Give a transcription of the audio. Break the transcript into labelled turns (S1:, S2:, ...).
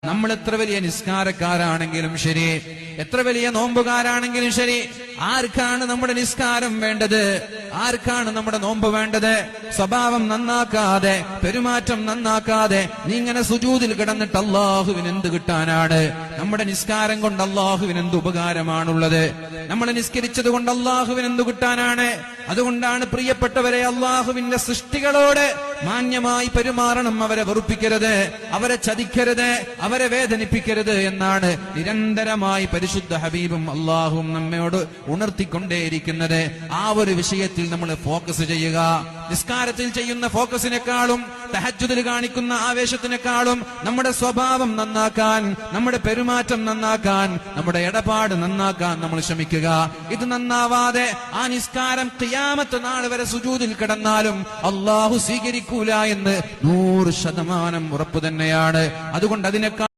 S1: നമ്മൾ എത്ര വലിയ നിസ്കാരക്കാരാണെങ്കിലും ശരി, എത്ര വലിയ നോമ്പുകാരാണെങ്കിലും ശരി, ആർക്കാണ് നമ്മുടെ നിസ്കാരം വേണ്ടത്? ആർക്കാണ് നമ്മുടെ നോമ്പ് വേണ്ടത്? സ്വഭാവം നന്നാക്കാതെ, പെരുമാറ്റം നന്നാക്കാതെ നീ ഇങ്ങനെ സുജൂദിൽ കിടന്നിട്ട് അള്ളാഹുവിന് എന്ത് കിട്ടാനാണ്? നമ്മുടെ നിസ്കാരം കൊണ്ട് അള്ളാഹുവിന് എന്ത് ഉപകാരമാണുള്ളത്? നമ്മൾ നിസ്കരിച്ചത് കൊണ്ട് അള്ളാഹുവിന് എന്ത് കിട്ടാനാണ്? അതുകൊണ്ടാണ് പ്രിയപ്പെട്ടവരെ, അള്ളാഹുവിന്റെ സൃഷ്ടികളോട് മാന്യമായി പെരുമാറണം. അവരെ വെറുപ്പിക്കരുത്, അവരെ ചതിക്കരുത്, അവരെ വേദനിപ്പിക്കരുത് എന്നാണ് നിരന്തരമായി പരിശുദ്ധ ഹബീബും അള്ളാഹുവും നമ്മോട് ഉണർത്തിക്കൊണ്ടേയിരിക്കുന്നത്. ആ ഒരു വിഷയത്തിൽ നമ്മൾ ഫോക്കസ് ചെയ്യുക. നിസ്കാരത്തിൽ ചെയ്യുന്ന ഫോക്കസിനേക്കാളും, തഹജ്ജുദിൽ കാണിക്കുന്ന ആവേശത്തിനേക്കാളും നമ്മുടെ സ്വഭാവം നന്നാക്കാൻ, നമ്മുടെ പെരുമാറ്റം നന്നാക്കാൻ, നമ്മുടെ ഇടപാട് നന്നാക്കാൻ നമ്മൾ ശ്രമിക്കുക. ഇത് നന്നാവാതെ ആ നിസ്കാരം ഖിയാമത്ത് നാൾ വരെ സുജൂദിൽ കിടന്നാലും അള്ളാഹു സ്വീകരിക്കൂല എന്ന് 100% ഉറപ്പ് തന്നെയാണ്. അതുകൊണ്ട് അതിനേക്കാൾ